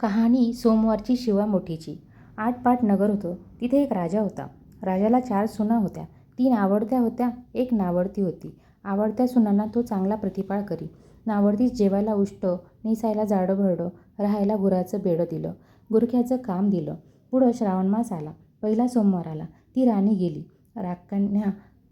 कहाणी सोमवारची शिवामोठीची. आटपाट नगर होतं. तिथे एक राजा होता. राजाला 4 सुना होत्या. 3 आवडत्या होत्या, 1 नावडती होती. आवडत्या सुनांना तो चांगला प्रतिपाळ करी. नावडतीस जेवायला उष्ट, नेसायला जाडं-भरडं, राहायला गुराचं बेडं दिलं. गुरख्याचं काम दिलं. पुढं श्रावणमास आला. पहिला सोमवार आला. ती राणी गेली.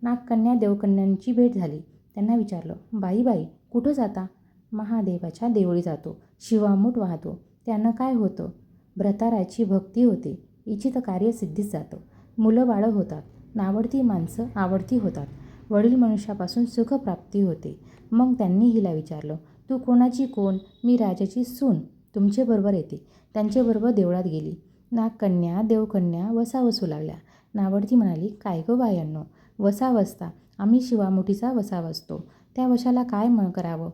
नागकन्या देवकन्यांची भेट झाली. त्यांना विचारलं, बाई बाई कुठं जाता? महादेवाच्या देवळी जातो. शिवामूठ वाहतो. त्यानं काय होतं? भ्रताराची भक्ती होते. इच्छित कार्य सिद्धीस जातं. मुलं बाळं होतात. नावडती माणसं आवडती होतात. वडील मनुष्यापासून सुखप्राप्ती होते. मग त्यांनी हिला विचारलं, तू कोणाची कोण? मी राजाची सून. तुमच्याबरोबर येते. त्यांच्याबरोबर देवळात गेली. नागकन्या देवकन्या वसा वसू लागल्या. नावडती म्हणाली, काय गं बायांनो, वसा वसता? आम्ही शिवामुठीचा वसा वसतो. त्या वशाला काय करावं?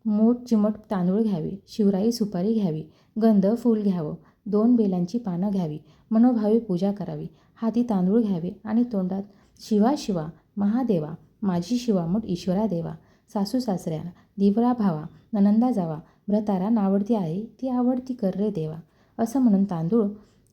मोठ चिमट तांदूळ घ्यावे, शिवराई सुपारी घ्यावी, गंध फूल घ्यावं, 2 बेलांची पानं घ्यावी, मनोभावे पूजा करावी, हाती तांदूळ घ्यावे आणि तोंडात शिवा शिवा, महादेवा, माझी शिवामूठ ईश्वरा देवा, सासू सासऱ्या, दिवळा भावा, ननंदा जावा, भ्रतारा नावडती आहे ती आवडती कर रे देवा, असं म्हणून तांदूळ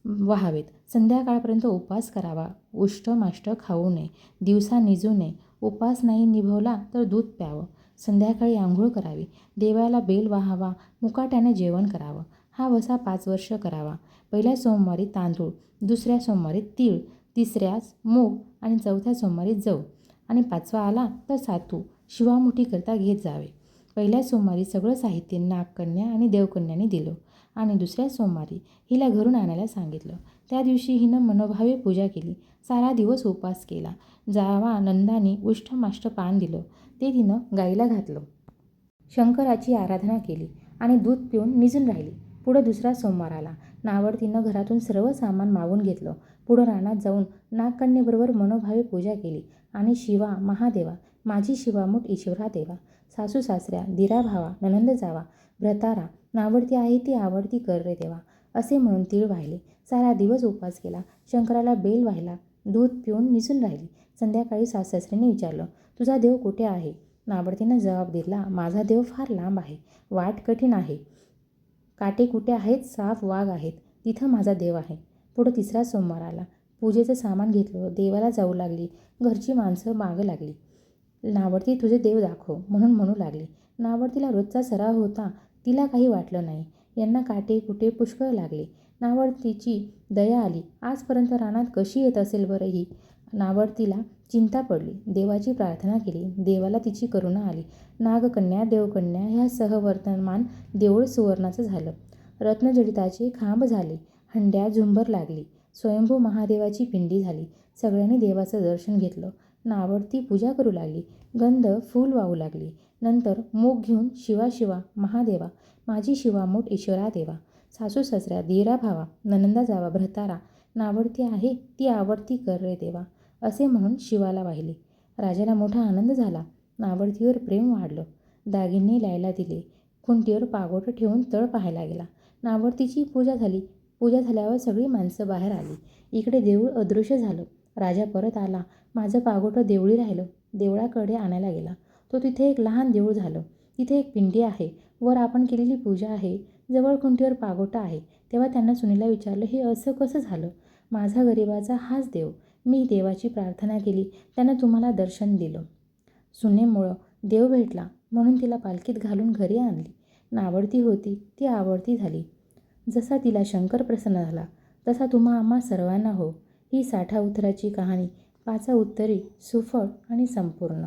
वाहावेत. संध्याकाळपर्यंत उपास करावा. उष्ट माष्ट खाऊ नये. दिवसा निजू नये. उपास नाही निभवला तर दूध प्यावं. संध्याकाळी आंघोळ करावी. देवाला बेल वाहावा. मुकाट्याने जेवण करावं. हा वसा 5 वर्ष करावा. पहिल्या सोमवारी तांदूळ, दुसऱ्या सोमवारी तीळ, तिसऱ्यास मूग आणि चौथ्या सोमवारी जव आणि 5वा आला तर सातू शिवामुठीकरता घेत जावे. पहिल्या सोमवारी सगळं साहित्य नागकन्या आणि देवकन्यांनी दिलं आणि दुसऱ्या सोमवारी हिला घरून आणायला सांगितलं. त्या दिवशी हिनं मनोभावे पूजा केली. सारा दिवस उपवास केला. जावा नंदानी उष्टमाष्ट पान दिलं. ते तिनं गाईला घातलं. शंकराची आराधना केली आणि दूध पिऊन निजून राहिली. पुढं दुसरा सोमवार आला. नावडतीनं घरातून सर्व सामान मागून घेतलं. पुढं रानात जाऊन नागकन्येबरोबर मनोभावे पूजा केली आणि शिवा महादेवा, माझी शिवामूठ ईश्वरा देवा, सासू सासऱ्या, दिरा भावा, ननंद जावा, भ्रतारा नावडती आहे ती आवडती कर रे देवा, असे म्हणून तीळ वाहिले. सारा दिवस उपवास केला. शंकराला बेल वाहिला. दूध पिऊन निजून राहिली. संध्याकाळी सासऱ्याने विचारलं, तुझा देव कुठे आहे? नावडतीनं जबाब दिला, माझा देव फार लांब आहे. वाट कठीण आहे. काटे कुठे आहेत? साप वाघ आहेत. तिथं माझा देव आहे. पुढं तिसरा सोमवार आला. पूजेचं सामान घेतलं. देवाला जाऊ लागली. घरची माणसं मागं लागली. नावडती तुझे देव दाखव म्हणून म्हणू लागली. नावडतीला रोजचा सराव होता. तिला काही वाटलं नाही. यांना काटे कुठे पुष्कळ लागले. नावडतीची दया आली. आजपर्यंत रानात कशी येत असेल बरं ही? नावडतीला चिंता पडली. देवाची प्रार्थना केली. देवाला तिची करुणा आली. नागकन्या देवकन्या ह्या सहवर्तमान देऊळ सुवर्णाचं झालं. रत्नजडिताचे खांब झाले. हंड्या झुंबर लागली. स्वयंभू महादेवाची पिंडी झाली. सगळ्यांनी देवाचं दर्शन घेतलं. नावडती पूजा करू लागली. गंध फूल वाहू लागली. नंतर मूग घेऊन शिवा शिवा, महादेवा, माझी शिवामूठ ईश्वरा देवा, सासू सासऱ्या, दिरा भावा, ननंदा जावा, भ्रतारा नावडती आहे ती आवडती कर रे देवा, असे म्हणून शिवाला वाहिले. राजाला मोठा आनंद झाला. नावडतीवर प्रेम वाढलं. दागिने ल्यायला दिले. खुंटीवर पागोटं ठेवून तळ पाहायला गेला. नावडतीची पूजा झाली. पूजा झाल्यावर सगळी माणसं बाहेर आली. इकडे देऊळ अदृश्य झालं. राजा परत आला. माझं पागोटं देवळी राहिलं. देवळाकडे आणायला गेला. तो तिथे एक लहान देऊळ झालं. तिथे एक पिंडी आहे. वर आपण केलेली पूजा आहे. जवळ खुंटीवर पागोटा आहे. तेव्हा त्यांना सुनेला विचारलं, हे असं कसं झालं? माझा गरिबाचा हाच देव. मी देवाची प्रार्थना केली. त्यानं तुम्हाला दर्शन दिलं. सुनेमुळं देव भेटला म्हणून तिला पालखीत घालून घरी आणली. नावडती होती ती आवडती झाली. जसा तिला शंकर प्रसन्न झाला तसा तुम्हा आम्हा सर्वांना हो. ही साठा उतराची कहाणी 5 उत्तरी सुफळ आणि संपूर्ण.